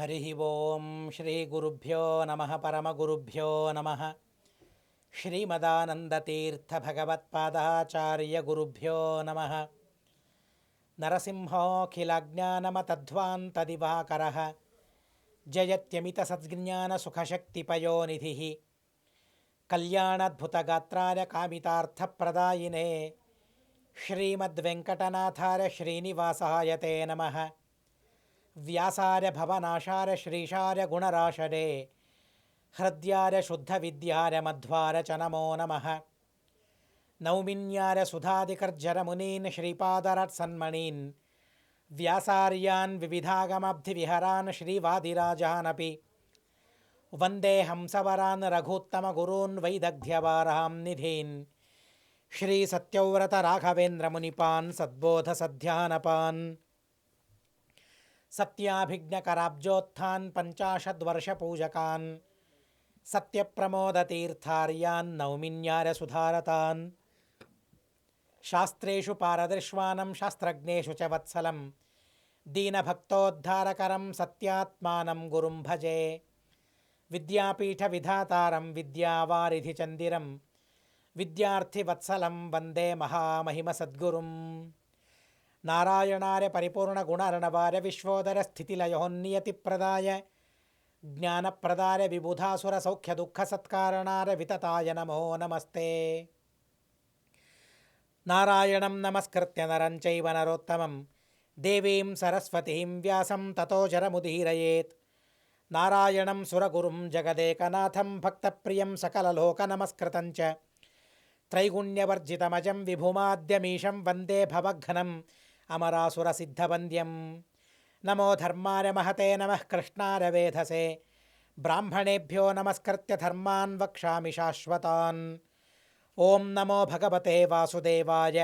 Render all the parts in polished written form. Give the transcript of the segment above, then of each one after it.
హరి ఓం శ్రీ గురుభ్యో నమ పరమగురుభ్యో నమ శ్రీమదానందతీర్థ భగవత్పాదాచార్య గురుభ్యో నమ నరసింహోఖిలజ్ఞానమతధ్వాంతదివాకర జయత్యమిత సద్జ్ఞాన సుఖశక్తిపయోనిధి కళ్యాణద్భుతగాత్రాయ కామితార్థప్రదాయినే శ్రీమద్వెంకటనాథాయ శ్రీనివాసాయ తే నమః. వ్యాసార్య భవనాశార్య శ్రీశార్య గుణరాశరే హృద్యార్య శుద్ధ విద్యార్య మధ్వార్య చ నమో నమః. నౌమిన్యార్య సుధాదికర్జర మునీన్ శ్రీపాదరత్సన్మణీన్ వ్యాసార్యాన్ వివిధాగమబ్ధి విహరాన్ శ్రీవాదిరాజానపి వందే హంసవరాన్ రఘూత్తమ గురూన్ వైదగ్ధ్యవారాం నిధీన్ శ్రీ సత్యవ్రత రాఘవేంద్ర మునిపాన్ సద్బోధ సధ్యానపాన్ సత్యాభిజ్ఞకరాబ్జోత్థాన్ పంచాశద్వర్షపూజకాన్ సత్యప్రమోదతీర్థార్యాన్ నౌమిన్యార్య సుధారతాన్ శాస్త్రేషు పారదర్శ్వానం శాస్త్రజ్ఞేషు చ వత్సలం దీనభక్తోద్ధారకరం సత్యాత్మానం గురుం భజే. విద్యాపీఠ విధాతారం విద్యావారిధి చందిరం విద్యార్థివత్సలం వందే మహామహిమ సద్గురుం. నారాయణార్య పరిపూర్ణ గుణర్ణవార్య విశ్వోదర స్థితిలయోన్నియతిప్రదాయ జ్ఞానప్రదాయ విబుధాసుర సౌఖ్య దుఃఖ సత్కారణార్య వితతాయ నమో నమస్తే. నారాయణం నమస్కృత్య నరం చైవ నరోత్తమం దేవీం సరస్వతీం వ్యాసం తతో జరముదీరయేత్. నారాయణం సురగురుం జగదేకనాథం భక్తప్రియం సకలలోక నమస్కృతం చ త్రైగుణ్యవర్జితమజం విభుమాద్యమీశం వందే భవఘ్నం అమరాసురసిద్ధవంద్యం. నమో ధర్మాయ మహతే నమః కృష్ణాయ వేధసే బ్రాహ్మణేభ్యో నమస్కృత్య ధర్మాన్ వక్ష్యామి శాశ్వతాన్. ఓం నమో భగవతే వాసుదేవాయ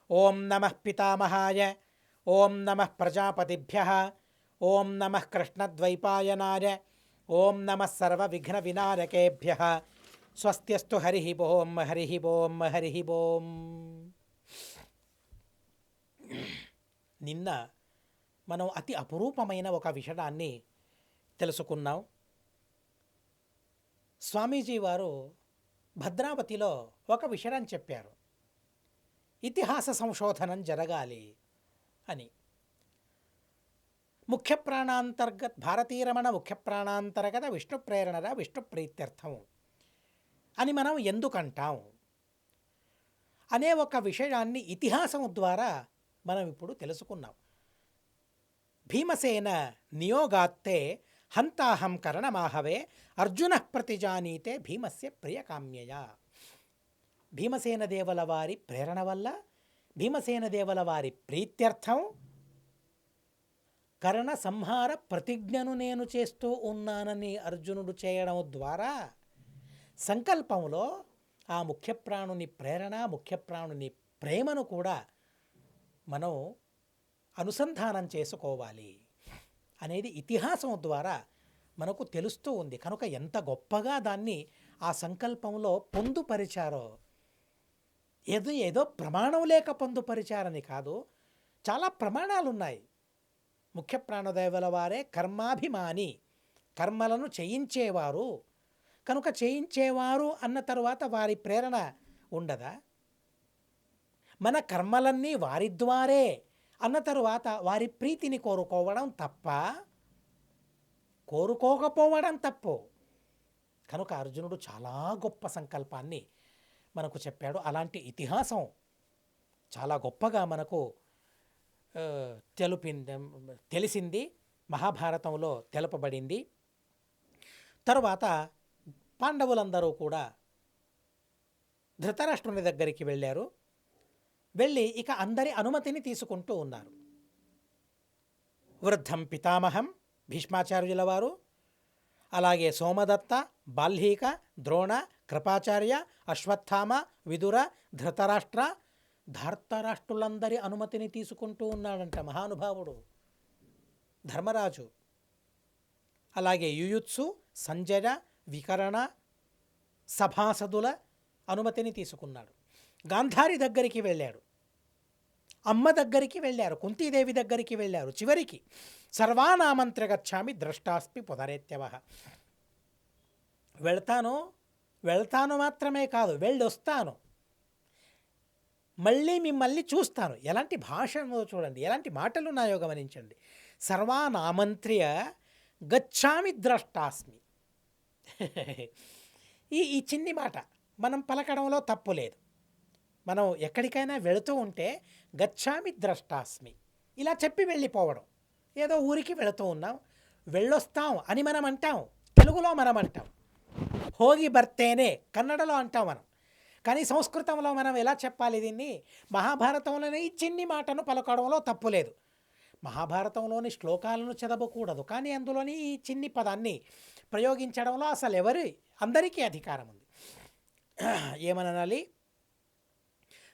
ఓం నమః పితామహాయ ఓం నమః ప్రజాపతిభ్యః ఓం నమః కృష్ణద్వైపాయనాయ ఓం నమః సర్వవిఘ్నవినాయకేభ్యః. స్వస్త్యస్తు హరి ఓం హరి ఓం హరి ఓం. నిన్న మనం అతి అపురూపమైన ఒక విషయాన్ని తెలుసుకున్నాం. స్వామీజీ వారు భద్రావతిలో ఒక విషయాన్ని చెప్పారు, ఇతిహాస సంశోధనం జరగాలి అని. ముఖ్య ప్రాణాంతర్గత భారతీరమణ ముఖ్య ప్రాణాంతర్గత విష్ణు ప్రేరణర విష్ణు ప్రీత్యర్థం అని మనం ఎందుకంటాం అనే ఒక విషయాన్ని ఇతిహాసం ద్వారా మనం ఇప్పుడు తెలుసుకున్నాం. భీమసేన నియోగాత్తే హంతాహం కరణమాహవే అర్జున ప్రతిజానీతే భీమస్య ప్రియకామ్యయ. భీమసేన దేవుల వారి ప్రేరణ వల్ల, భీమసేన దేవుల వారి ప్రీత్యర్థం కర్ణ సంహార ప్రతిజ్ఞను నేను చేస్తూ ఉన్నానని అర్జునుడు చేయడం ద్వారా సంకల్పంలో ఆ ముఖ్యప్రాణుని ప్రేరణ, ముఖ్యప్రాణుని ప్రేమను కూడా మనం అనుసంధానం చేసుకోవాలి అనేది ఇతిహాసం ద్వారా మనకు తెలుస్తూ ఉంది. కనుక ఎంత గొప్పగా దాన్ని ఆ సంకల్పంలో పొందుపరిచారో, ఏదో ప్రమాణం లేక పొందుపరిచారని కాదు, చాలా ప్రమాణాలు ఉన్నాయి. ముఖ్య ప్రాణదేవుల వారే కర్మాభిమాని, కర్మలను చేయించేవారు. కనుక చేయించేవారు అన్న తరువాత వారి ప్రేరణ ఉండదా? మన కర్మలన్నీ వారి ద్వారే అన్న తరువాత వారి ప్రీతిని కోరుకోవడం తప్ప, కోరుకోకపోవడం తప్పు. కనుక అర్జునుడు చాలా గొప్ప సంకల్పాన్ని మనకు చెప్పాడు. అలాంటి ఇతిహాసం చాలా గొప్పగా మనకు తెలిసింది, మహాభారతంలో తెలుపబడింది. తరువాత పాండవులందరూ కూడా ధృతరాష్ట్రుని దగ్గరికి వెళ్ళారు. వెళ్ళి ఇక అందరి అనుమతిని తీసుకుంటూ ఉన్నారు. వృద్ధం పితామహం భీష్మాచార్యుల వారు, అలాగే సోమదత్త, బాల్హీక, ద్రోణ, కృపాచార్య, అశ్వత్థామ, విదుర, ధృతరాష్ట్ర, ధార్తరాష్ట్రులందరి అనుమతిని తీసుకుంటూ ఉన్నాడంట మహానుభావుడు ధర్మరాజు. అలాగే యుయుత్సు, సంజయ, వికరణ, సభాసదుల అనుమతిని తీసుకున్నాడు. గాంధారి దగ్గరికి వెళ్ళాడు. అమ్మ దగ్గరికి వెళ్ళారు, కుంతీదేవి దగ్గరికి వెళ్ళారు. చివరికి సర్వానామంత్ర గచ్చామి ద్రష్టాస్మి పునరేత్యవః. వెళ్తాను, వెళ్తాను మాత్రమే కాదు, వెళ్ళొస్తాను, మళ్ళీ మిమ్మల్ని చూస్తాను. ఎలాంటి భాష ఉందో చూడండి, ఎలాంటి మాటలు ఉన్నాయో గమనించండి. సర్వానామంత్ర్య గచ్చామి ద్రష్టాస్మి. ఈ చిన్ని మాట మనం పలకడంలో తప్పు లేదు. మనం ఎక్కడికైనా వెళుతూ ఉంటే గచ్చామి ద్రష్టాస్మి ఇలా చెప్పి వెళ్ళిపోవడం. ఏదో ఊరికి వెళుతూ ఉన్నాం, వెళ్ళొస్తాం అని మనం అంటాం, తెలుగులో మనం అంటాం. హోగి బర్తేనే కన్నడలో అంటాం మనం. కానీ సంస్కృతంలో మనం ఎలా చెప్పాలి దీన్ని? మహాభారతంలోనే ఈ చిన్ని మాటను పలకడంలో తప్పు లేదు. మహాభారతంలోని శ్లోకాలను చదవకూడదు, కానీ అందులోని ఈ చిన్ని పదాన్ని ప్రయోగించడంలో అసలు అందరికీ అధికారం ఉంది. ఏమనాలి?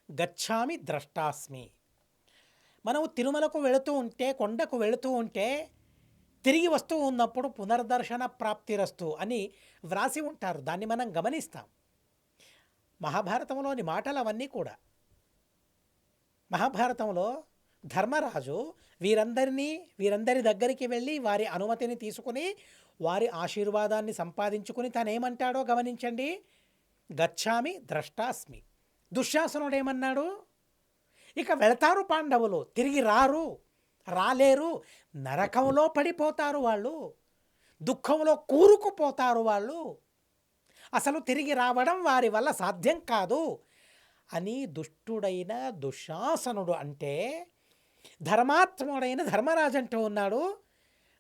గచ్చామి ద్రష్టాస్మి. మనం తిరుమలకు వెళుతూ ఉంటే, కొండకు వెళుతూ ఉంటే, తిరిగి వస్తూ ఉన్నప్పుడు పునర్దర్శన ప్రాప్తిరస్తు అని వ్రాసి ఉంటారు. దాన్ని మనం గమనిస్తాం. మహాభారతంలోని మాటలు అవన్నీ కూడా. మహాభారతంలో ధర్మరాజు వీరందరి దగ్గరికి వెళ్ళి వారి అనుమతిని తీసుకుని వారి ఆశీర్వాదాన్ని సంపాదించుకుని తనేమంటాడో గమనించండి. గచ్చామి ద్రష్టాస్మి. దుశ్శాసనుడు ఏమన్నాడు? ఇక వెళతారు పాండవులు, తిరిగి రాలేరు, నరకంలో పడిపోతారు వాళ్ళు, దుఃఖంలో కూరుకుపోతారు వాళ్ళు, అసలు తిరిగి రావడం వారి వల్ల సాధ్యం కాదు అని దుష్టుడైన దుశ్శాసనుడు అంటే, ధర్మాత్ముడైన ధర్మరాజు అంటూ ఉన్నాడు.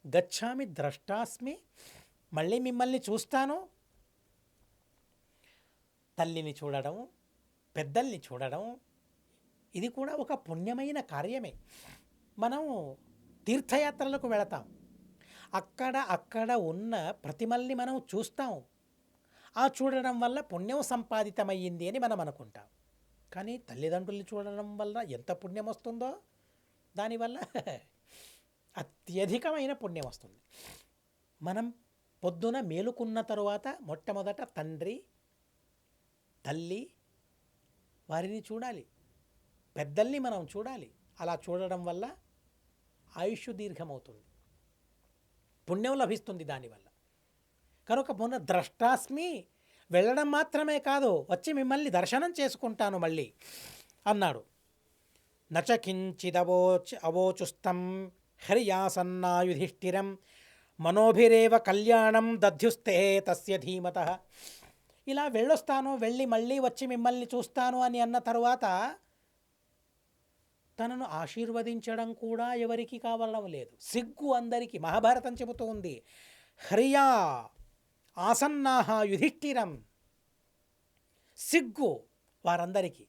గచ్చామి ద్రష్టాస్మి, మళ్ళీ మిమ్మల్ని చూస్తాను. తల్లిని చూడడం, పెద్దల్ని చూడడం, ఇది కూడా ఒక పుణ్యమైన కార్యమే. మనం తీర్థయాత్రలకు వెళతాం, అక్కడ ఉన్న ప్రతిమల్ని మనం చూస్తాం. ఆ చూడడం వల్ల పుణ్యం సంపాదితమయ్యింది అని మనం అనుకుంటాం. కానీ తల్లిదండ్రుల్ని చూడడం వల్ల ఎంత పుణ్యం వస్తుందో, దానివల్ల అత్యధికమైన పుణ్యం వస్తుంది. మనం పొద్దున మేలుకున్న తరువాత మొట్టమొదట తండ్రి, తల్లి వారిని చూడాలి, పెద్దల్ని మనం చూడాలి. అలా చూడడం వల్ల ఆయుష్ దీర్ఘమవుతుంది, పుణ్యం లభిస్తుంది దానివల్ల. కనుక ద్రష్టాస్మి, వెళ్ళడం మాత్రమే కాదు, వచ్చి మిమ్మల్ని దర్శనం చేసుకుంటాను మళ్ళీ అన్నాడు. అవోచుస్తం హర్యాసన్నాయుధిష్ఠిరం మనోభిరేవ కళ్యాణం దధ్యుస్తే తస్య ధీమతః. ఇలా వెళ్ళొస్తాను, వెళ్ళి మళ్ళీ వచ్చి మిమ్మల్ని చూస్తాను అని అన్న తరువాత తనను ఆశీర్వదించడం కూడా ఎవరికి కావడం లేదు. సిగ్గు అందరికీ. మహాభారతం చెబుతూ ఉంది, హ్రియా ఆసన్నాహ యుధిష్ఠిరం. సిగ్గు వారందరికీ.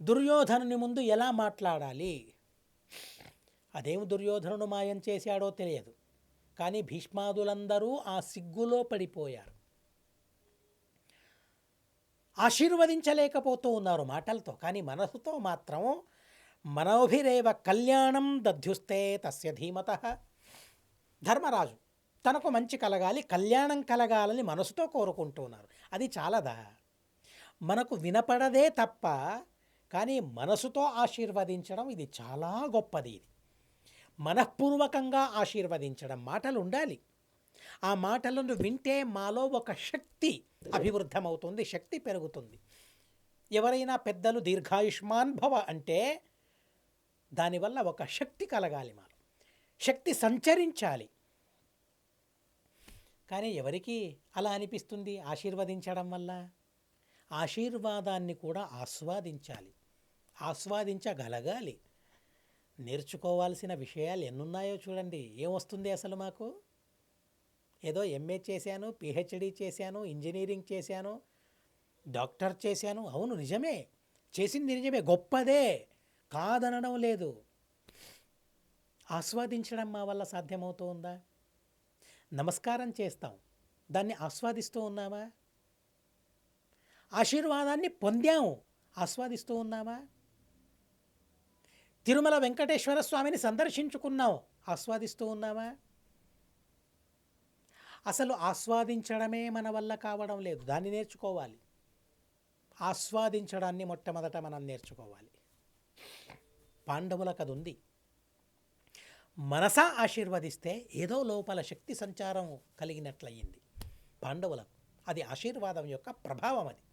దుర్యోధనుని ముందు ఎలా మాట్లాడాలి? అదేం దుర్యోధనుడు మాయం చేశాడో తెలియదు, కానీ భీష్మాదులందరూ ఆ సిగ్గులో పడిపోయారు. ఆశీర్వదించలేకపోతూ ఉన్నారు మాటలతో, కానీ మనసుతో మాత్రం మనోభిరేవ కళ్యాణం దధ్యుస్తే తస్య ధీమతః. ధర్మరాజు తనకు మంచి కలగాలి, కళ్యాణం కలగాలని మనసుతో కోరుకుంటూ ఉన్నారు. అది చాలదా? మనకు వినపడదే తప్ప, కానీ మనసుతో ఆశీర్వదించడం ఇది చాలా గొప్పది. ఇది మనఃపూర్వకంగా ఆశీర్వదించడం. మాటలు ఉండాలి. ఆ మాటలను వింటే మాలో ఒక శక్తి అభివృద్ధమవుతుంది, శక్తి పెరుగుతుంది. ఎవరైనా పెద్దలు దీర్ఘాయుష్మాన్ భవ అంటే దానివల్ల ఒక శక్తి కలగాలి, మాలో శక్తి సంచరించాలి. కానీ ఎవరికి అలా అనిపిస్తుంది ఆశీర్వదించడం వల్ల? ఆశీర్వాదాన్ని కూడా ఆస్వాదించగలగాలి. నేర్చుకోవాల్సిన విషయాలు ఎన్నున్నాయో చూడండి. ఏమొస్తుంది అసలు మాకు? ఏదో ఎంఏ చేశాను, పిహెచ్డి చేశాను, ఇంజనీరింగ్ చేశాను, డాక్టర్ చేశాను. అవును, నిజమే, చేసింది నిజమే, గొప్పదే, కాదనడం లేదు. ఆస్వాదించడం మా వల్ల సాధ్యమవుతూ ఉందా? నమస్కారం చేస్తాం, దాన్ని ఆస్వాదిస్తూ ఉన్నామా? ఆశీర్వాదాన్ని పొందాము, ఆస్వాదిస్తూ ఉన్నామా? తిరుమల వెంకటేశ్వర స్వామిని సందర్శించుకున్నాం, ఆస్వాదిస్తూ ఉన్నామా? అసలు ఆస్వాదించడమే మన వల్ల కావడం లేదు, దాన్ని నేర్చుకోవాలి. ఆస్వాదించడాన్ని మొట్టమొదట మనం నేర్చుకోవాలి. పాండవులకు అది ఉంది. మనసా ఆశీర్వదిస్తే ఏదో లోపల శక్తి సంచారం కలిగినట్లయింది పాండవులకు. అది ఆశీర్వాదం యొక్క ప్రభావం. అది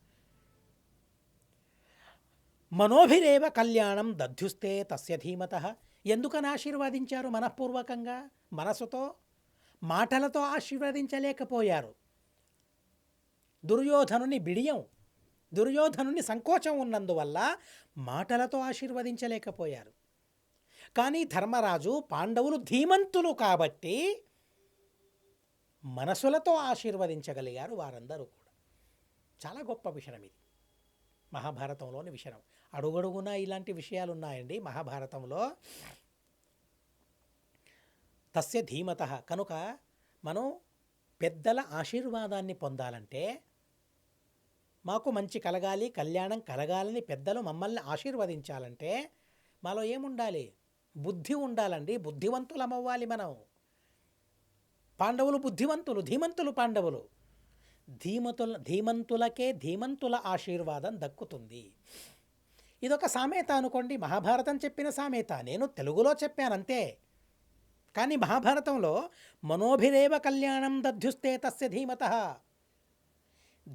మనోభిరేవ కళ్యాణం దధ్యుస్తే తస్య ధీమతః. ఎందుకని ఆశీర్వదించారు? మనఃపూర్వకంగా, మనసుతో, మాటలతో ఆశీర్వదించలేకపోయారు. దుర్యోధనుని బిడియం, దుర్యోధనుని సంకోచం ఉన్నందువల్ల మాటలతో ఆశీర్వదించలేకపోయారు. కానీ ధర్మరాజు, పాండవులు ధీమంతులు కాబట్టి మనసులతో ఆశీర్వదించగలిగారు వారందరూ కూడా. చాలా గొప్ప విషయం ఇది, మహాభారతంలోని విషయం. అడుగడుగునా ఇలాంటి విషయాలు ఉన్నాయండి మహాభారతంలో. తస్య ధీమతః. కనుక మనం పెద్దల ఆశీర్వాదాన్ని పొందాలంటే, మాకు మంచి కలగాలి, కళ్యాణం కలగాలని పెద్దలు మమ్మల్ని ఆశీర్వదించాలంటే మాలో ఏముండాలి? బుద్ధి ఉండాలండి. బుద్ధివంతులమవ్వాలి మనం. పాండవులు బుద్ధివంతులు, ధీమంతులు పాండవులు. ధీమంతులకే ధీమంతుల ఆశీర్వాదం దక్కుతుంది. ఇదొక సామెత అనుకోండి, మహాభారతం చెప్పిన సామెత. నేను తెలుగులో చెప్పానంతే. కానీ మహాభారతంలో మనోభిరేవ కళ్యాణం దధ్యుస్తే తస్య ధీమతః.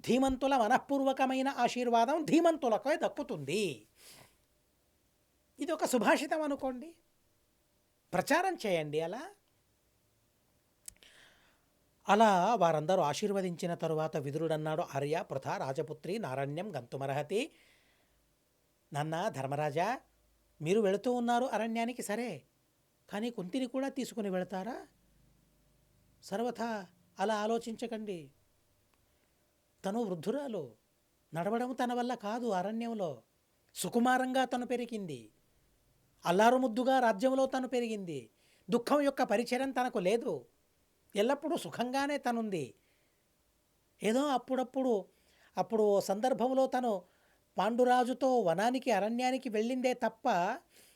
ధీమంతుల మనఃపూర్వకమైన ఆశీర్వాదం ధీమంతులకే దక్కుతుంది. ఇది ఒక సుభాషితం అనుకోండి, ప్రచారం చేయండి. అలా వారందరూ ఆశీర్వదించిన తరువాత విదురుడన్నాడు, ఆర్య పృథ రాజపుత్రి నారణ్యం గంతుమర్హతి. నాన్న ధర్మరాజా, మీరు వెళుతూ ఉన్నారు అరణ్యానికి, సరే, కానీ కుంతిని కూడా తీసుకుని వెళతారా? సర్వథా అలా ఆలోచించకండి. తను వృద్ధురాలు, నడవడం తన వల్ల కాదు. అరణ్యంలో సుకుమారంగా తను పెరిగింది, అల్లారు ముద్దుగా రాజ్యంలో తను పెరిగింది. దుఃఖం యొక్క పరిచయం తనకు లేదు, ఎల్లప్పుడూ సుఖంగానే తనుంది. ఏదో అప్పుడు సందర్భంలో తను పాండురాజుతో వనానికి, అరణ్యానికి వెళ్ళిందే తప్ప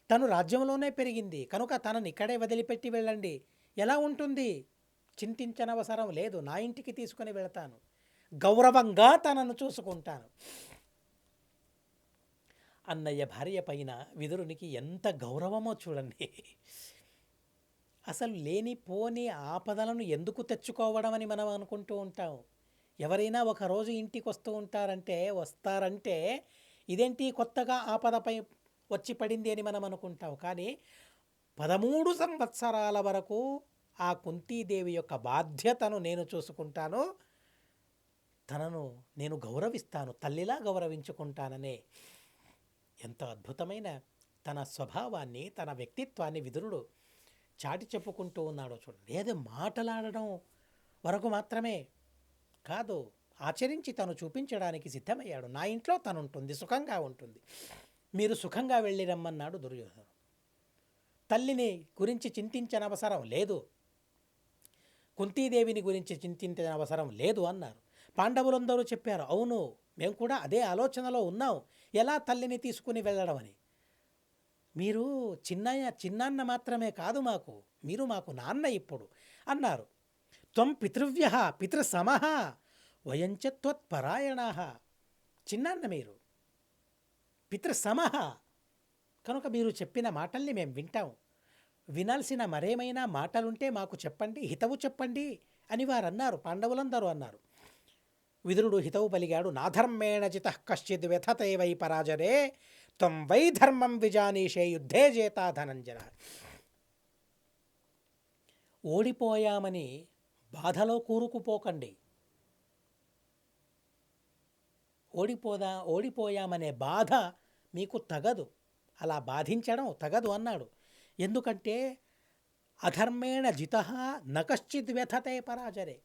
తను రాజ్యంలోనే పెరిగింది. కనుక తనని ఇక్కడే వదిలిపెట్టి వెళ్ళండి, ఎలా ఉంటుంది? చింతించనవసరం లేదు, నా ఇంటికి తీసుకొని వెళతాను, గౌరవంగా తనను చూసుకుంటాను. అన్నయ్య భార్య పైన విదురునికి ఎంత గౌరవమో చూడండి. అసలు లేనిపోని ఆపదలను ఎందుకు తెచ్చుకోవడం అని మనం అనుకుంటూ ఉంటాం. ఎవరైనా ఒకరోజు ఇంటికి వస్తారంటే ఇదేంటి కొత్తగా ఆపదపై వచ్చి పడింది అని మనం అనుకుంటాం. కానీ 13 సంవత్సరాల వరకు ఆ కుంతీదేవి యొక్క బాధ్యతను నేను చూసుకుంటాను, తనను నేను గౌరవిస్తాను, తల్లిలా గౌరవించుకుంటాననే ఎంత అద్భుతమైన తన స్వభావాన్ని, తన వ్యక్తిత్వాన్ని విదురుడు చాటి చెప్పుకుంటూ ఉన్నాడో చూడండి. ఏదో మాటలాడడం వరకు మాత్రమే కాదు, ఆచరించి తను చూపించడానికి సిద్ధమయ్యాడు. నా ఇంట్లో తను ఉంటుంది, సుఖంగా ఉంటుంది, మీరు సుఖంగా వెళ్ళి రమ్మన్నాడు దుర్యోధనుడు. తల్లిని గురించి చింతించనవసరం లేదు, కుంతీదేవిని గురించి చింతించిన అవసరం లేదు అన్నారు. పాండవులందరూ చెప్పారు, అవును, మేము కూడా అదే ఆలోచనలో ఉన్నాం, ఎలా తల్లిని తీసుకుని వెళ్ళడం అని. మీరు చిన్నాన్న మాత్రమే కాదు మాకు, మీరు మాకు నాన్న ఇప్పుడు అన్నారు. త్వం పితృవ్య పితృసమః వయంచ త్వత్పరాయణాః. చిన్నాన్న మీరు, పితృసమః, కనుక మీరు చెప్పిన మాటల్ని మేము వింటాం. వినాల్సిన మరేమైనా మాటలుంటే మాకు చెప్పండి, హితవు చెప్పండి అని వారు అన్నారు, పాండవులందరూ అన్నారు. విదురుడు హితవు పలిగాడు. నాధర్మేణ జితః కశ్చిద్ వ్యథతే వై పరాజరే త్వం వై ధర్మం విజానీషే యుద్ధే జేతా ధనంజయ. ఓడిపోయామని బాధలో కూరుకుపోకండి. ఓడిపోయామనే బాధ మీకు తగదు, అలా బాధించడం తగదు అన్నాడు. ఎందుకంటే అధర్మేణ జితః న కశ్చిద్ వ్యథతే పరాజరే.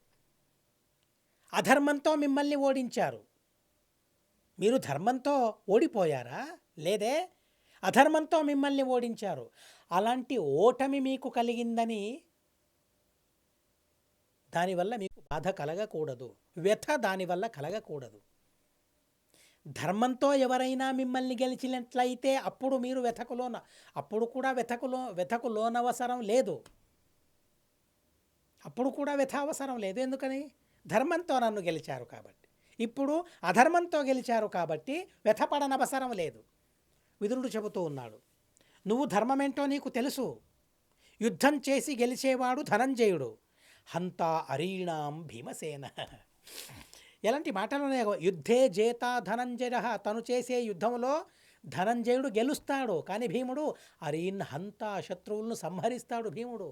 అధర్మంతో మిమ్మల్ని ఓడించారు, మీరు ధర్మంతో ఓడిపోయారా? లేదే, అధర్మంతో మిమ్మల్ని ఓడించారు. అలాంటి ఓటమి మీకు కలిగిందని దానివల్ల మీకు బాధ కలగకూడదు, వ్యథ దానివల్ల కలగకూడదు. ధర్మంతో ఎవరైనా మిమ్మల్ని గెలిచినట్లయితే అప్పుడు మీరు అప్పుడు కూడా వ్యథకు లోనవసరం లేదు, అప్పుడు కూడా వ్యథ అవసరం లేదు. ఎందుకని? ధర్మంతో నన్ను గెలిచారు కాబట్టి. ఇప్పుడు అధర్మంతో గెలిచారు కాబట్టి వ్యథపడనవసరం లేదు. విదురుడు చెబుతూ ఉన్నాడు. నువ్వు ధర్మమేంటో నీకు తెలుసు. యుద్ధం చేసి గెలిచేవాడు ధనంజయుడు. హంతా అరీణాం భీమసేన. ఎలాంటి మాటలు ఉన్నాయి. యుద్ధే జేత ధనంజయ. తను చేసే యుద్ధంలో ధనంజయుడు గెలుస్తాడు, కానీ భీముడు అరీన్ హంత, శత్రువులను సంహరిస్తాడు భీముడు.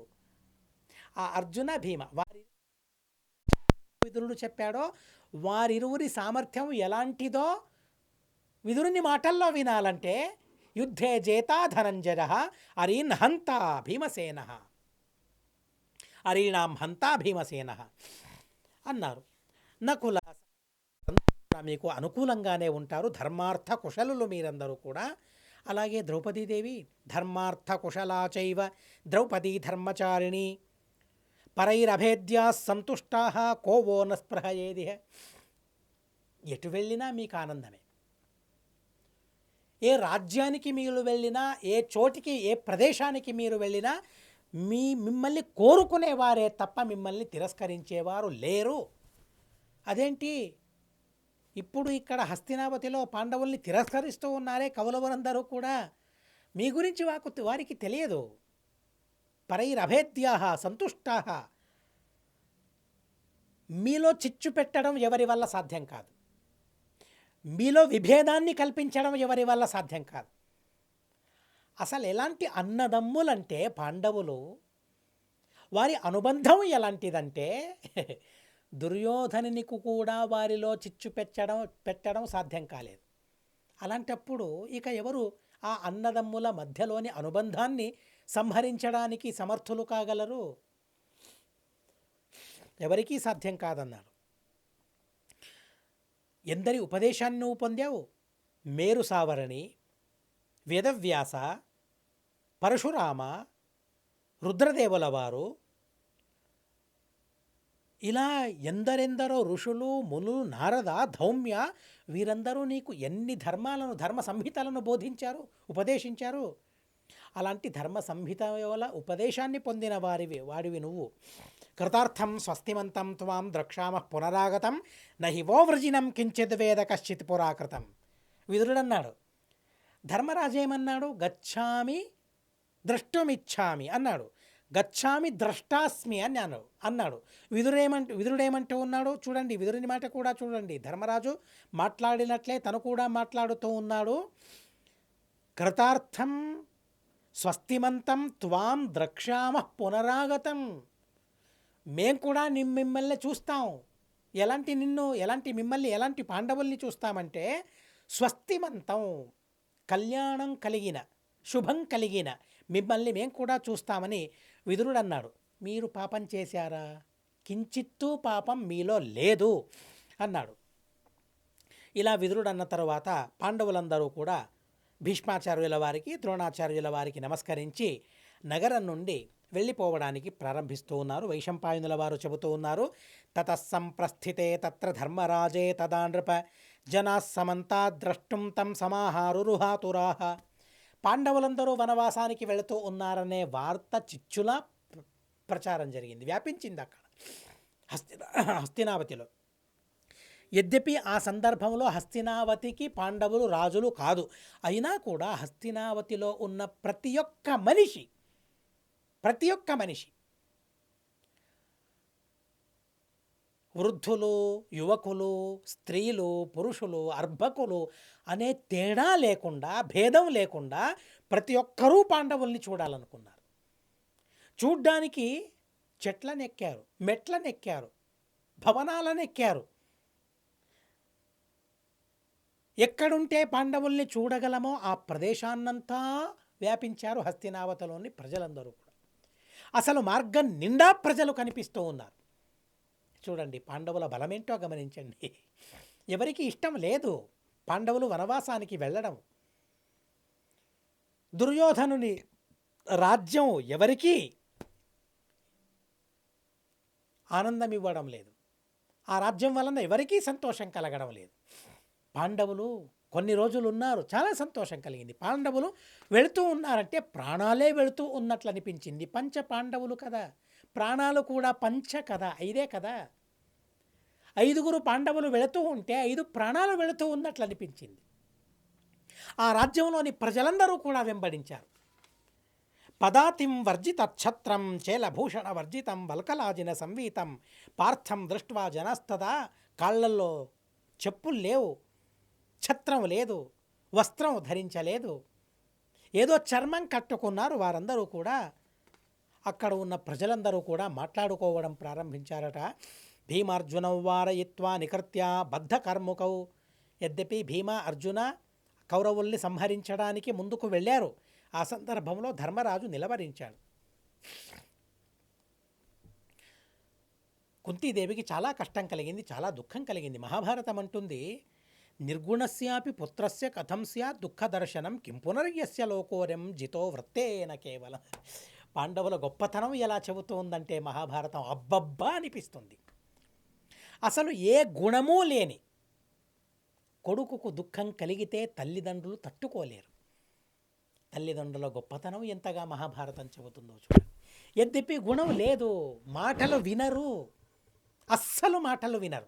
ఆ అర్జున భీమ వారి విదురుడు చెప్పాడో వారిరువురి సామర్థ్యం ఎలాంటిదో విదురుని మాటల్లో వినాలంటే యుద్ధే జేత ధనంజయ అరీన్ హంత భీమసేన, అరీణాం హంత భీమసేన అన్నారు. నకుల మీకు అనుకూలంగానే ఉంటారు, ధర్మార్థ కుశలులు మీరందరూ కూడా. అలాగే ద్రౌపదీదేవి ధర్మార్థ కుశలాచైవ ద్రౌపదీ ధర్మచారిణి పరైరభేద్యా సంతుష్టా కోవో న స్పృహయేది. ఎటు వెళ్ళినా మీకు ఆనందమే. ఏ రాజ్యానికి మీరు వెళ్ళినా, ఏ చోటికి, ఏ ప్రదేశానికి మీరు వెళ్ళినా మిమ్మల్ని కోరుకునేవారే తప్ప మిమ్మల్ని తిరస్కరించేవారు లేరు. అదేంటి ఇప్పుడు ఇక్కడ హస్తినావతిలో పాండవుల్ని తిరస్కరిస్తూ ఉన్నారే కౌరవులందరూ కూడా, మీ గురించి వారికి తెలియదు. పరైరభేద్యా సంతుష్టా. మీలో చిచ్చు పెట్టడం ఎవరి వల్ల సాధ్యం కాదు, మీలో విభేదాన్ని కల్పించడం ఎవరి వల్ల సాధ్యం కాదు. అసలు ఎలాంటి అన్నదమ్ములంటే పాండవులు, వారి అనుబంధం ఎలాంటిదంటే దుర్యోధనునికి కూడా వారిలో చిచ్చు పెట్టడం సాధ్యం కాలేదు. అలాంటప్పుడు ఇక ఎవరు ఆ అన్నదమ్ముల మధ్యలోని అనుబంధాన్ని సంహరించడానికి సమర్థులు కాగలరు? ఎవరికీ సాధ్యం కాదన్నారు. ఎందరి ఉపదేశాన్ని నువ్వు పొందావు? మేరు సావరణి, వేదవ్యాస, పరశురామ, రుద్రదేవుల వారు, ఇలా ఎందరెందరో ఋషులు, మునులు, నారద, ధౌమ్య, వీరందరూ నీకు ఎన్ని ధర్మ సంహితలను బోధించారు, ఉపదేశించారు. అలాంటి ధర్మ సంహిత వల్ల ఉపదేశాన్ని పొందిన వాడివి నువ్వు. కృతార్థం స్వస్తిమంతం త్వాం ద్రక్షామ పునరాగతం నహి వో వృజినం కించిద్ వేద కశ్చిత్ పురాకృతం. విదురుడన్నాడు. ధర్మరాజేమన్నాడు? గచ్ఛామి ద్రష్టుమిచ్ఛామి అన్నాడు. గచ్ఛామి ద్రష్టాస్మి అని అన్నాడు. విదురుడేమంటూ ఉన్నాడు చూడండి. విదురుని మాట కూడా చూడండి. ధర్మరాజు మాట్లాడినట్లే తను కూడా మాట్లాడుతూ ఉన్నాడు. కృతార్థం స్వస్తిమంతం త్వాం ద్రక్షామ పునరాగతం. మేం కూడా మిమ్మల్ని చూస్తాం. మిమ్మల్ని ఎలాంటి పాండవుల్ని చూస్తామంటే స్వస్తిమంతం, కళ్యాణం కలిగిన, శుభం కలిగిన మిమ్మల్ని మేం కూడా చూస్తామని విదురుడు అన్నాడు. మీరు పాపం చేశారా? కించిత్తూ పాపం మీలో లేదు అన్నాడు. ఇలా విదురుడు అన్న తరువాత పాండవులందరూ కూడా భీష్మాచార్యుల వారికి, ద్రోణాచార్యుల వారికి నమస్కరించి నగరం నుండి వెళ్ళిపోవడానికి ప్రారంభిస్తూ ఉన్నారు. వైశంపాయనుల వారు చెబుతూ ఉన్నారు. తతస్సంప్రస్థితే తత్ర ధర్మరాజే తదా నృప జనాః సమంతా ద్రష్టుం తం సమాహారురుహాతురాః. పాండవులందరూ వనవాసానికి వెళుతూ ఉన్నారనే వార్త చిచ్చులా ప్రచారం జరిగింది, వ్యాపించింది అక్కడ హస్తినావతిలో. యద్యపి ఆ సందర్భంలో హస్తినావతికి పాండవులు రాజులు కాదు, అయినా కూడా హస్తినావతిలో ఉన్న ప్రతి ఒక్క మనిషి వృద్ధులు, యువకులు, స్త్రీలు, పురుషులు, అర్భకులు అనే తేడా లేకుండా, భేదం లేకుండా ప్రతి ఒక్కరూ పాండవుల్ని చూడాలనుకున్నారు. చూడ్డానికి చెట్లనెక్కారు, మెట్లనెక్కారు, భవనాలనెక్కారు. ఎక్కడుంటే పాండవుల్ని చూడగలమో ఆ ప్రదేశాన్నంతా వ్యాపించారు హస్తినావతిలోని ప్రజలందరూ కూడా. అసలు మార్గం నిండా ప్రజలు కనిపిస్తూ ఉన్నారు. చూడండి, పాండవుల బలమేంటో గమనించండి. ఎవరికి ఇష్టం లేదు పాండవులు వనవాసానికి వెళ్ళడం. దుర్యోధనుని రాజ్యం ఎవరికీ ఆనందం ఇవ్వడం లేదు. ఆ రాజ్యం వలన ఎవరికీ సంతోషం కలగడం లేదు. పాండవులు కొన్ని రోజులు ఉన్నారు, చాలా సంతోషం కలిగింది. పాండవులు వెళుతూ ఉన్నారంటే ప్రాణాలే వెళుతూ ఉన్నట్లు అనిపించింది. పంచ పాండవులు కదా, ప్రాణాలు కూడా పంచ కదా, 5 కదా. 5 పాండవులు వెళుతూ ఉంటే 5 ప్రాణాలు వెళుతూ ఉన్నట్లు అనిపించింది. ఆ రాజ్యంలోని ప్రజలందరూ కూడా వెంబడించారు. పదాతిం వర్జితఛత్రం చేలభూషణ వర్జితం వల్కలాజిన సంవీతం పార్థం దృష్ట్వా జనస్తదా. కాళ్ళల్లో చెప్పులు లేవు, ఛత్రం లేదు, వస్త్రం ధరించలేదు, ఏదో చర్మం కట్టుకున్నారు. వారందరూ కూడా, అక్కడ ఉన్న ప్రజలందరూ కూడా మాట్లాడుకోవడం ప్రారంభించారట. భీమార్జునం వారయిత్వా నికృత్య బద్ధకర్ముకౌ. యద్యపి భీమ అర్జున కౌరవుల్ని సంహరించడానికి ముందుకు వెళ్ళారు. ఆ సందర్భంలో ధర్మరాజు నిలవరించాడు. కుంతీదేవికి చాలా కష్టం కలిగింది, చాలా దుఃఖం కలిగింది. మహాభారతం అంటుంది, నిర్గుణస్యాపి పుత్రస్య కథం స్యాత్ దుఃఖ దర్శనం కిం పునర్యస్య లోకోరం జితో వృత్తేన కేవలం. పాండవుల గొప్పతనం ఎలా చెబుతోందంటే మహాభారతం అబ్బబ్బా అనిపిస్తుంది. అసలు ఏ గుణమూ లేని కొడుకుకు దుఃఖం కలిగితే తల్లిదండ్రులు తట్టుకోలేరు. తల్లిదండ్రుల గొప్పతనం ఎంతగా మహాభారతం చెబుతుందో చూడండి. యద్యపి గుణం లేదు, మాటలు వినరు, అస్సలు మాటలు వినరు.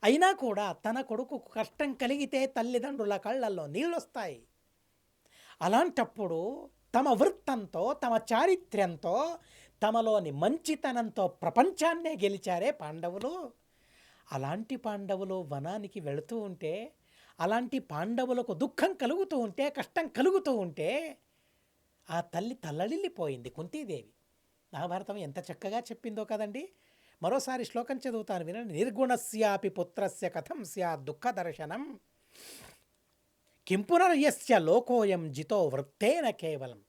అయినా కూడా తన కొడుకుకు కష్టం కలిగితే తల్లిదండ్రుల కళ్ళల్లో నీళ్ళొస్తాయి. అలాంటప్పుడు తమ వృత్తంతో, తమ చారిత్ర్యంతో, తమలోని మంచితనంతో ప్రపంచాన్నే గెలిచారే పాండవులు. అలాంటి పాండవులు వనానికి వెళుతూ ఉంటే, అలాంటి పాండవులకు దుఃఖం కలుగుతూ ఉంటే, కష్టం కలుగుతూ ఉంటే ఆ తల్లి తల్లడిల్లిపోయింది కుంతీదేవి. మహాభారతం ఎంత చక్కగా చెప్పిందో కదండి. మరోసారి శ్లోకం చదువుతాను వినండి. నిర్గుణస్యాపి పుత్రస్య కథం స్యాత్ దుఃఖ దర్శనం కిం పునర్యస్య లోకోయం జితో వృత్తేన కేవలం.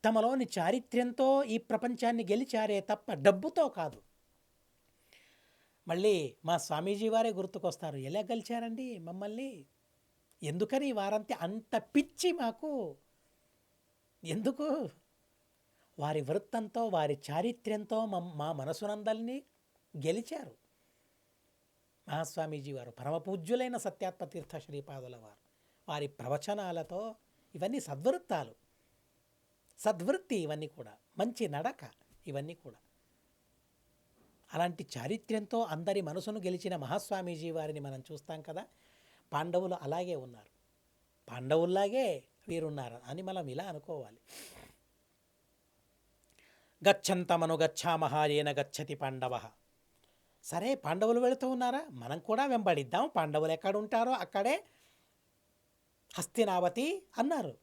తమలోని చారిత్ర్యంతో ఈ ప్రపంచాన్ని గెలిచారే తప్ప డబ్బుతో కాదు. మళ్ళీ మా స్వామీజీ వారే గుర్తుకొస్తారు. ఎలా గెలిచారండి మమ్మల్ని? ఎందుకని వారంతే అంత పిచ్చి మాకు? ఎందుకు? వారి వృత్తంతో, వారి చారిత్ర్యంతో మా మనసునందల్ని గెలిచారు. మహాస్వామీజీ వారు, పరమపూజ్యులైన సత్యాత్మతీర్థ శ్రీపాదుల వారు, వారి ప్రవచనాలతో, ఇవన్నీ సద్వృత్తాలు, సద్వృత్తి, ఇవన్నీ కూడా మంచి నడక, ఇవన్నీ కూడా. అలాంటి చారిత్ర్యంతో అందరి మనసును గెలిచిన మహాస్వామీజీ వారిని మనం చూస్తాం కదా. పాండవులు అలాగే ఉన్నారు, పాండవుల్లాగే వీరున్నారు అని మనం ఇలా అనుకోవాలి. గచ్చంతమను గచ్చామహ ఏన గచ్చతి పాండవ. సరే, పాండవులు వెళుతూ ఉన్నారా, మనం కూడా వెంబడిద్దాం. పాండవులు ఎక్కడుంటారో అక్కడే హస్తినావతి అన్నారు.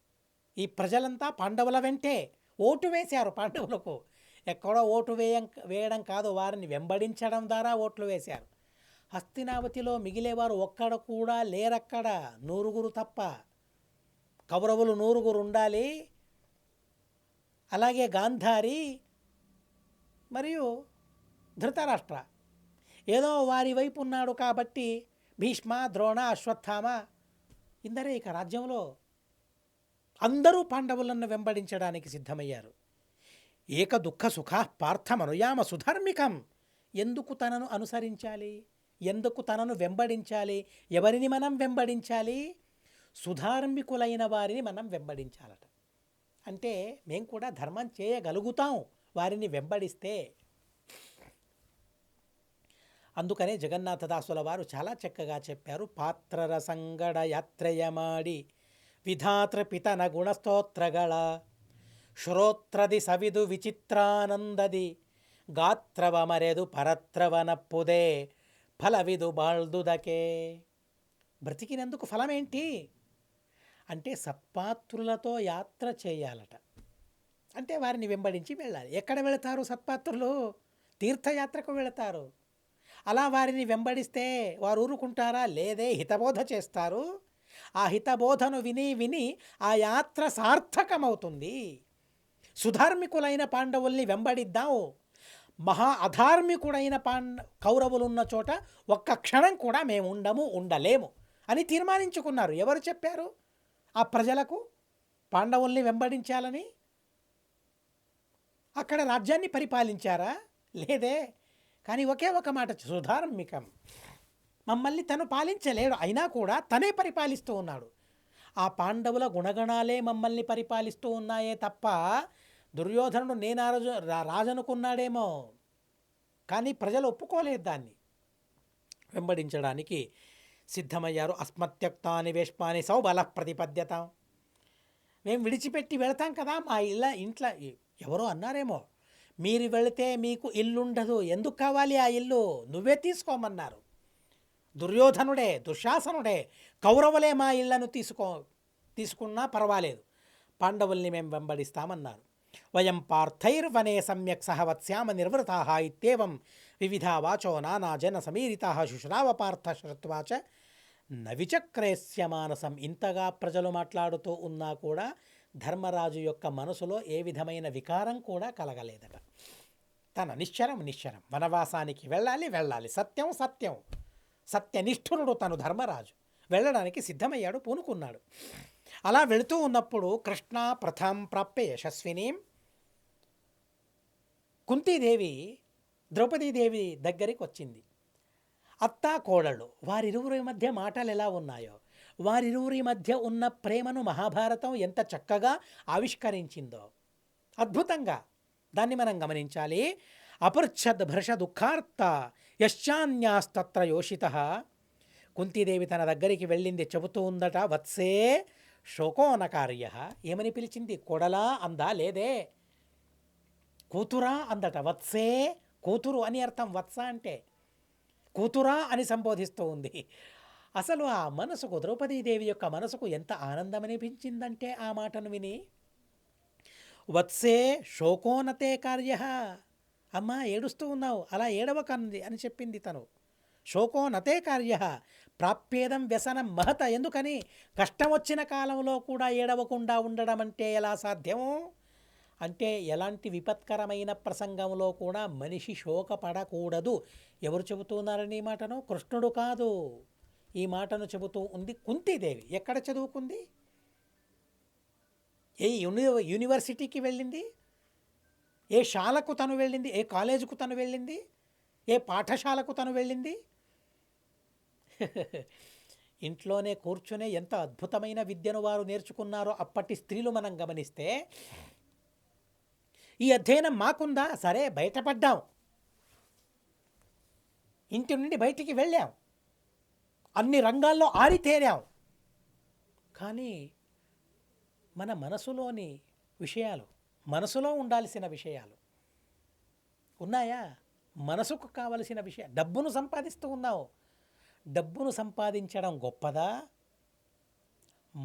ఈ ప్రజలంతా పాండవుల వెంటే ఓటు వేశారు పాండవులకు. ఎక్కడో ఓటు వేయడం కాదు, వారిని వెంబడించడం ద్వారా ఓట్లు వేశారు. హస్తినావతిలో మిగిలేవారు ఒక్కడ కూడా లేరక్కడ, 9 తప్ప. కౌరవులు 9 ఉండాలి. అలాగే గాంధారి మరియు ధృతరాష్ట్ర ఏదో వారి వైపు ఉన్నాడు కాబట్టి భీష్మ, ద్రోణ, అశ్వత్థామ ఇందరే ఇక రాజ్యంలో అందరూ పాండవులను వెంబడించడానికి సిద్ధమయ్యారు. ఏక దుఃఖ సుఖ పార్థమనుయామ సుధార్మికం. ఎందుకు తనను అనుసరించాలి? ఎందుకు తనను వెంబడించాలి? ఎవరిని మనం వెంబడించాలి? సుధార్మికులైన వారిని మనం వెంబడించాలట. అంటే మేము కూడా ధర్మం చేయగలుగుతాం వారిని వెంబడిస్తే. అందుకనే జగన్నాథదాసుల వారు చాలా చక్కగా చెప్పారు. ಪಾತ್ರರ ಸಂಗಡ ಯಾತ್ರೆಯ ಮಾಡಿ ವಿಧಾತೃ ಪಿತನ ಗುಣಸ್ತೋತ್ರಗಳ ಶ್ರೋತ್ರದಿ ಸವಿದು ವಿಚಿತ್ರಾನಂದದಿ ಗಾತ್ರವ ಮರೆದು ಪರತ್ರವನಪ್ಪುದೇ ఫలవిదు బాల్దుదకే. బ్రతికినందుకు ఫలమేంటి అంటే సత్పాత్రులతో యాత్ర చేయాలట. అంటే వారిని వెంబడించి వెళ్ళాలి. ఎక్కడ వెళతారు సత్పాత్రులు? తీర్థయాత్రకు వెళతారు. అలా వారిని వెంబడిస్తే వారు ఊరుకుంటారా? లేదే, హితబోధ చేస్తారు. ఆ హితబోధను విని విని ఆ యాత్ర సార్థకమవుతుంది. సుధార్మికులైన పాండవుల్ని వెంబడిద్దాం. మహా అధార్మికుడైన కౌరవులు ఉన్న చోట ఒక్క క్షణం కూడా మేము ఉండలేము అని తీర్మానించుకున్నారు. ఎవరు చెప్పారు ఆ ప్రజలకు పాండవుల్ని వెంబడించాలని? అక్కడ రాజ్యాన్ని పరిపాలించారా? లేదే. కానీ ఒకే ఒక మాట, సుధార్మికం. మమ్మల్ని తను పాలించలేడు, అయినా కూడా తనే పరిపాలిస్తూ ఉన్నాడు. ఆ పాండవుల గుణగణాలే మమ్మల్ని పరిపాలిస్తూ ఉన్నాయే తప్ప దుర్యోధనుడు నేను రాజనుకున్నాడేమో, కానీ ప్రజలు ఒప్పుకోలేదు దాన్ని. వెంబడించడానికి సిద్ధమయ్యారు. అస్మత్యక్తాని వేష్పాని సౌబల ప్రతిపద్యత. మేము విడిచిపెట్టి వెళతాం కదా మా ఇంట్లో ఎవరో అన్నారేమో, మీరు వెళితే మీకు ఇల్లుండదు, ఎందుకు కావాలి ఆ ఇల్లు, నువ్వే తీసుకోమన్నారు. దుర్యోధనుడే, దుశ్శాసనుడే, కౌరవులే మా ఇళ్లను తీసుకున్నా పర్వాలేదు, పాండవుల్ని మేము వెంబడిస్తామన్నారు. వయం పార్థైర్వనే సమ్యక్ సహ వత్స్యామ నిర్వృతా ఇత్యేవం వివిధా వాచో నానా జన సమీరితా శుశ్రావ పార్థ శ్రుత్వాచ నవిచక్రేస్య మానసం. ఇంతగా ప్రజలు మాట్లాడుతూ ఉన్నా కూడా ధర్మరాజు యొక్క మనసులో ఏ విధమైన వికారం కూడా కలగలేదట. తన నిశ్చరం వనవాసానికి వెళ్ళాలి, సత్యం సత్యనిష్ఠునుడు తను ధర్మరాజు, వెళ్ళడానికి సిద్ధమయ్యాడు, పూనుకున్నాడు. అలా వెళుతూ ఉన్నప్పుడు కృష్ణ ప్రథం ప్రాప్య యశస్వినీం, కుంతీదేవి ద్రౌపదీదేవి దగ్గరికి వచ్చింది. అత్తా కోడళ్ళు వారిరువురి మధ్య మాటలు ఎలా ఉన్నాయో, వారిరువురి మధ్య ఉన్న ప్రేమను మహాభారతం ఎంత చక్కగా ఆవిష్కరించిందో, అద్భుతంగా దాన్ని మనం గమనించాలి. అపృచ్ఛద్ భర్ష దుఃఖార్త యశ్చాన్యాస్తత్ర యోషిత. కుంతీదేవి తన దగ్గరికి వెళ్ళింది, చెబుతూ ఉందట, వత్సే శోకోనకార్య. ఏమని పిలిచింది? కొడలా అందా? లేదే, కూతురా అందట. వత్సే కూతురు అని అర్థం, వత్స అంటే కూతురా అని సంబోధిస్తూ ఉంది. అసలు ఆ మనసుకు, ద్రౌపదీదేవి యొక్క మనసుకు ఎంత ఆనందం అనిపించిందంటే ఆ మాటను విని, వత్సే శోకోనతే కార్య, అమ్మా ఏడుస్తూ ఉన్నావు, అలా ఏడవకంది అని చెప్పింది తను. శోకోనతే కార్య ప్రాప్యేదం వ్యసనం మహత. ఎందుకని? కష్టం వచ్చిన కాలంలో కూడా ఏడవకుండా ఉండడం అంటే ఎలా సాధ్యము అంటే, ఎలాంటి విపత్కరమైన ప్రసంగంలో కూడా మనిషి శోకపడకూడదు. ఎవరు చెబుతున్నారని ఈ మాటను? కృష్ణుడు కాదు, ఈ మాటను చెబుతూ ఉంది కుంతీదేవి. ఎక్కడ చదువుకుంది? ఏ యూనివర్సిటీకి వెళ్ళింది? ఏ శాలకు తను వెళ్ళింది? ఏ కాలేజీకు తను వెళ్ళింది? ఏ పాఠశాలకు తను వెళ్ళింది? ఇంట్లోనే కూర్చునే ఎంత అద్భుతమైన విద్యను వారు నేర్చుకున్నారో అప్పటి స్త్రీలు మనం గమనిస్తే, ఈ అధ్యయనం మాకుందా? సరే, బయటపడ్డాం, ఇంటి నుండి బయటికి వెళ్ళాం, అన్ని రంగాల్లో ఆరితేరాం, కానీ మన మనసులోని విషయాలు, మనసులో ఉండాల్సిన విషయాలు ఉన్నాయా? మనసుకు కావలసిన విషయం, డబ్బును సంపాదిస్తూ ఉన్నావు, డబ్బును సంపాదించడం గొప్పదా,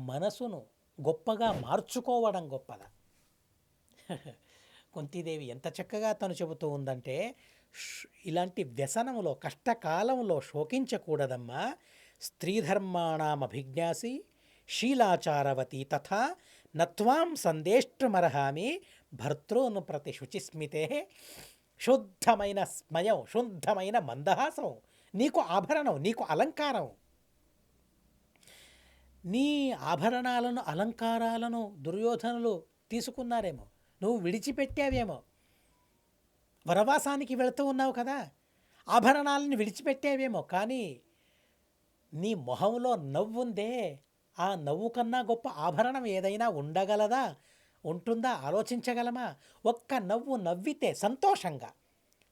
మనసును గొప్పగా మార్చుకోవడం గొప్పదా? కుంతీదేవి ఎంత చక్కగా తను చెబుతూ ఉందంటే, ఇలాంటి వ్యసనములో, కష్టకాలంలో శోకించకూడదమ్మా. స్త్రీధర్మాణమభిజ్ఞాసి శీలాచారవతి తథా నత్వాం సందేష్టమర్హామి భర్తృను ప్రతి శుచిస్మితే. శుద్ధమైన స్మయం, శుద్ధమైన మందహాసం నీకు ఆభరణం, నీకు అలంకారం. నీ ఆభరణాలను, అలంకారాలను దుర్యోధనులు తీసుకున్నారేమో, నువ్వు విడిచిపెట్టావేమో. వనవాసానికి వెళుతూ ఉన్నావు కదా, ఆభరణాలను విడిచిపెట్టావేమో, కానీ నీ మొహంలో నవ్వుందే, ఆ నవ్వు కన్నా గొప్ప ఆభరణం ఏదైనా ఉండగలదా? ఉంటుందా? ఆలోచించగలమా? ఒక్క నవ్వు నవ్వితే సంతోషంగా,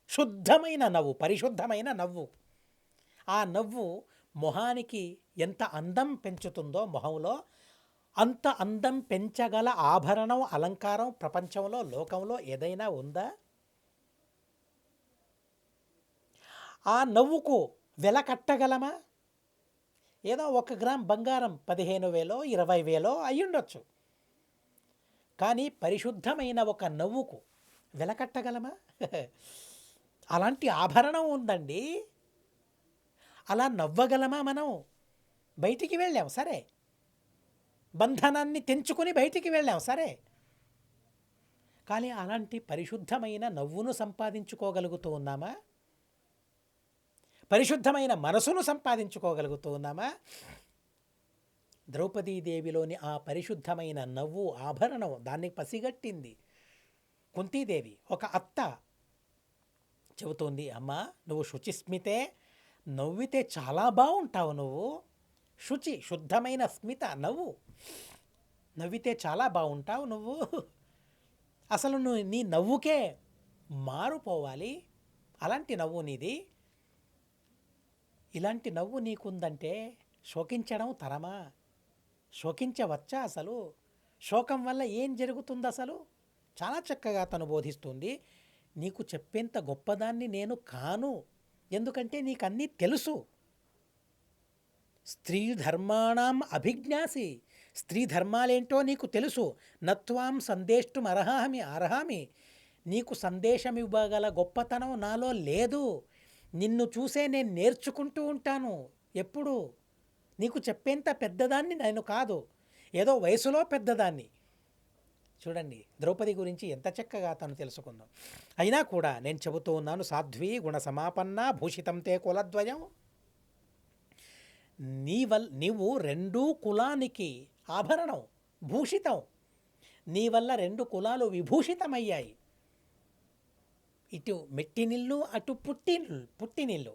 శుద్ధమైన నవ్వు, పరిశుద్ధమైన నవ్వు, ఆ నవ్వు మొహానికి ఎంత అందం పెంచుతుందో, మొహంలో అంత అందం పెంచగల ఆభరణం, అలంకారం ప్రపంచంలో, లోకంలో ఏదైనా ఉందా? ఆ నవ్వుకు వెల కట్టగలమా? ఏదో 1 గ్రామ్ బంగారం 15,000 20,000 అయ్యుండొచ్చు, కానీ పరిశుద్ధమైన ఒక నవ్వుకు వెల కట్టగలమా? అలాంటి ఆభరణం ఉందండి. అలా నవ్వగలమా మనం? బయటికి వెళ్ళాం సరే, బంధనాన్ని తెంచుకొని బయటికి వెళ్ళాం సరే, కానీ అలాంటి పరిశుద్ధమైన నవ్వును సంపాదించుకోగలుగుతూ ఉన్నామా? పరిశుద్ధమైన మనసును సంపాదించుకోగలుగుతూ ఉన్నామా? ద్రౌపదీదేవిలోని ఆ పరిశుద్ధమైన నవ్వు, ఆభరణం, దాన్ని పసిగట్టింది కుంతీదేవి. ఒక అత్త చెబుతోంది, అమ్మా నువ్వు శుచిస్మితే, నవ్వితే చాలా బాగుంటావు నువ్వు. శుచి, శుద్ధమైన స్మిత, నవ్వు, నవ్వితే చాలా బాగుంటావు నువ్వు. అసలు నువ్వు నీ నవ్వుకే మారుపోవాలి, అలాంటి నవ్వు నీది. ఇలాంటి నవ్వు నీకుందంటే శోకించడం తరమా? శోకించవచ్చా? అసలు శోకం వల్ల ఏం జరుగుతుంది అసలు? చాలా చక్కగా తను బోధిస్తుంది. నీకు చెప్పేంత గొప్పదాన్ని నేను కాను. ఎందుకంటే నీకన్నీ తెలుసు. స్త్రీ ధర్మాణం అభిజ్ఞాసి. స్త్రీ ధర్మాలేంటో నీకు తెలుసు. నత్వాం సందేష్టుం అర్హామి. నీకు సందేశం ఇవ్వగల గొప్పతనం నాలో లేదు. నిన్ను చూసే నేను నేర్చుకుంటూ ఉంటాను. ఎప్పుడు? నీకు చెప్పేంత పెద్దదాన్ని నేను కాదు, ఏదో వయసులో పెద్దదాన్ని. చూడండి ద్రౌపది గురించి ఎంత చక్కగా తను తెలుసుకుందాం. అయినా కూడా నేను చెబుతూ ఉన్నాను, సాధ్వీ గుణ సమాపన్న భూషితం తే కులద్వయం. నీవు రెండు కులానికి ఆభరణం, భూషితం. నీ వల్ల రెండు కులాలు విభూషితమయ్యాయి. ఇటు మెట్టినిల్లు, అటు పుట్టినిల్లు.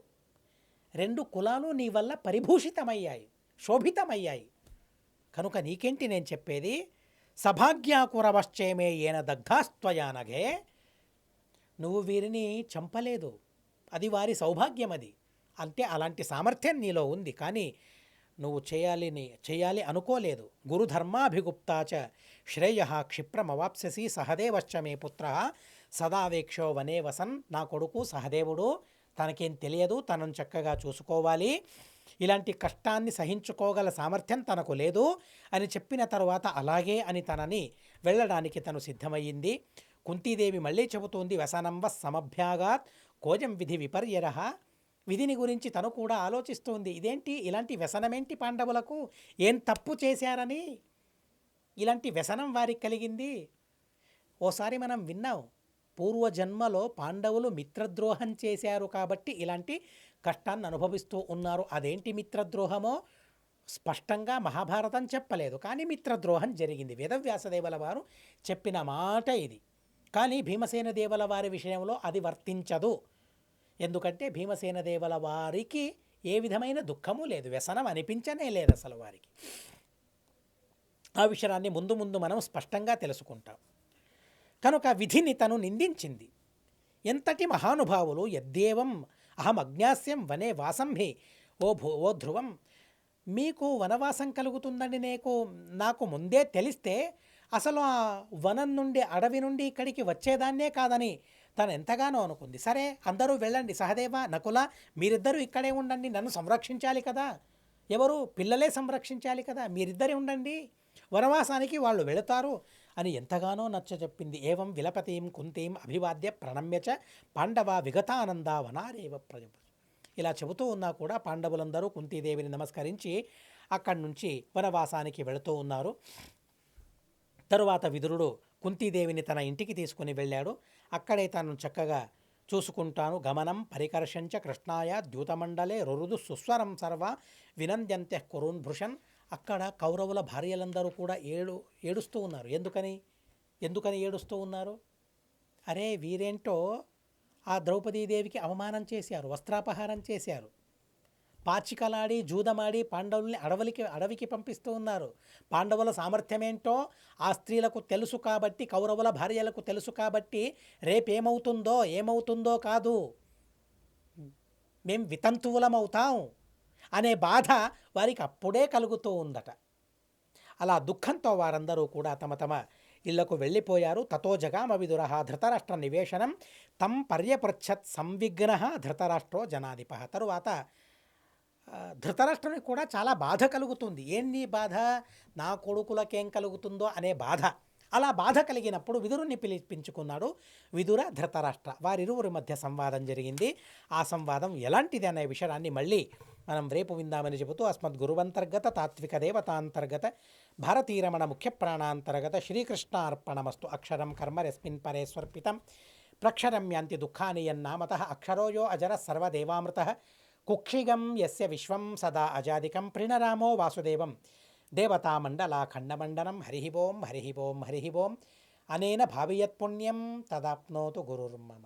రెండు కులాలు నీ వల్ల పరిభూషితమయ్యాయి, శోభితమయ్యాయి. కనుక నీకేంటి నేను చెప్పేది? సభాగ్యాకురవశ్చేమే ఏన దగ్ధాస్త్వయానగే. నువ్వు వీరిని చంపలేదు, అది వారి సౌభాగ్యం. అది అంటే అలాంటి సామర్థ్యం నీలో ఉంది, కానీ నువ్వు చేయాలి అనుకోలేదు. గురుధర్మాభిగుప్తాచ శ్రేయ క్షిప్రమవాప్స్యసి సహదేవశ్చ మే పుత్ర సదావేక్షో వనే వసన్. నా కొడుకు సహదేవుడు, తనకేం తెలియదు, తనను చక్కగా చూసుకోవాలి, ఇలాంటి కష్టాన్ని సహించుకోగల సామర్థ్యం తనకు లేదు అని చెప్పిన తరువాత అలాగే అని తనని వెళ్ళడానికి తను సిద్ధమయ్యింది. కుంతీదేవి మళ్ళీ చెబుతోంది, వ్యసనంవ సమభ్యాగాత్ కోజం విధి విపర్యరః. విధిని గురించి తను కూడా ఆలోచిస్తోంది. ఇదేంటి, ఇలాంటి వ్యసనమేంటి పాండవులకు? ఏం తప్పు చేశారని ఇలాంటి వ్యసనం వారికి కలిగింది? ఓసారి మనం విన్నాం, పూర్వజన్మలో పాండవులు మిత్రద్రోహం చేశారు కాబట్టి ఇలాంటి కష్టాన్ని అనుభవిస్తూ ఉన్నారు. అదేంటి మిత్రద్రోహమో స్పష్టంగా మహాభారతం చెప్పలేదు, కానీ మిత్రద్రోహం జరిగింది. వేదవ్యాసదేవుల వారు చెప్పిన మాట ఇది. కానీ భీమసేన దేవుల వారి విషయంలో అది వర్తించదు. ఎందుకంటే భీమసేన దేవుల వారికి ఏ విధమైన దుఃఖము లేదు, వ్యసనం అనిపించనే లేదు అసలు వారికి. ఆ విషయాన్ని ముందు ముందు మనం స్పష్టంగా తెలుసుకుంటాం. కనుక విధిని తను నిందించింది. ఎంతటి మహానుభావులు! యద్దేవం అహం అజ్ఞాస్యం వనే వాసంహి. ఓ ధ్రువం, మీకు వనవాసం కలుగుతుందని నాకు ముందే తెలిస్తే అసలు ఆ వనం నుండి, అడవి నుండి ఇక్కడికి వచ్చేదాన్నే కాదని తను ఎంతగానో అనుకుంది. సరే అందరూ వెళ్ళండి, సహదేవ నకుల మీరిద్దరూ ఇక్కడే ఉండండి, నన్ను సంరక్షించాలి కదా, ఎవరు పిల్లలే సంరక్షించాలి కదా, మీరిద్దరే ఉండండి, వనవాసానికి వాళ్ళు వెళతారు అని ఎంతగానో నచ్చచెప్పింది. ఏవం విలపతీం కుంతీం అభివాద్య ప్రణమ్యచ పాండవ విగతానంద వనారేవ ప్రజ. ఇలా చెబుతూ ఉన్నా కూడా పాండవులందరూ కుంతీదేవిని నమస్కరించి అక్కడి నుంచి వనవాసానికి వెళుతూ ఉన్నారు. తరువాత విదురుడు కుంతీదేవిని తన ఇంటికి తీసుకుని వెళ్ళాడు. అక్కడే తను చక్కగా చూసుకుంటాను. గమనం పరికర్షంచ కృష్ణాయ ద్యూతమండలే రురుదు సుస్వరం సర్వ వినంద్యంత్య కురున్ భృషన్. అక్కడ కౌరవుల భార్యలందరూ కూడా ఏడుస్తూ ఉన్నారు. ఎందుకని ఏడుస్తూ ఉన్నారు? అరే వీరేంటో ఆ ద్రౌపదీదేవికి అవమానం చేశారు, వస్త్రాపహారం చేశారు, పాచికలాడి జూదమాడి పాండవుల్ని అడవికి పంపిస్తూ ఉన్నారు. పాండవుల సామర్థ్యమేంటో ఆ స్త్రీలకు తెలుసు కాబట్టి, కౌరవుల భార్యలకు తెలుసు కాబట్టి ఏమవుతుందో కాదు, మేం వితంతువులమవుతాం అనే బాధ వారికి అప్పుడే కలుగుతూ ఉందట. అలా దుఃఖంతో వారందరూ కూడా తమ తమ ఇళ్లకు వెళ్ళిపోయారు. తతో జగామ విదురః ధృతరాష్ట్ర నివేశనం తం పర్యపృచ్ఛత్ సంవిఘ్న ధృతరాష్ట్రో జనాధిప. తరువాత ధృతరాష్ట్రునికి కూడా చాలా బాధ కలుగుతుంది. ఏంటి బాధ? నా కొడుకులకేం కలుగుతుందో అనే బాధ. అలా బాధ కలిగినప్పుడు విదురుని పిలిపించుకున్నాడు. విదుర ధృతరాష్ట్ర వారిరువురి మధ్య సంవాదం జరిగింది. ఆ సంవాదం ఎలాంటిది అనే విషయాన్ని మళ్ళీ మనం రేపు విందామని చెబుతూ అస్మద్గురువంతర్గత తాత్విక దేవతాంతర్గత భారతీరమణ ముఖ్య ప్రాణాంతర్గత శ్రీకృష్ణార్పణమస్తు. అక్షరం కర్మ రస్మిన్ పరేస్వర్పితం ప్రక్షరం యాంతి దుఃఖాని యన్నామతః అక్షరోయో అజర సర్వదేవామృతః కుక్షిగం యస్య విశ్వం సదా అజాదికం ప్రణరామో వాసుదేవం దేవతామండలాఖండమండనం. హరి ఓం హరి ఓం హరి ఓం. అనేన భావయత్పుణ్యం తదాప్నోతు గురుర్మమ.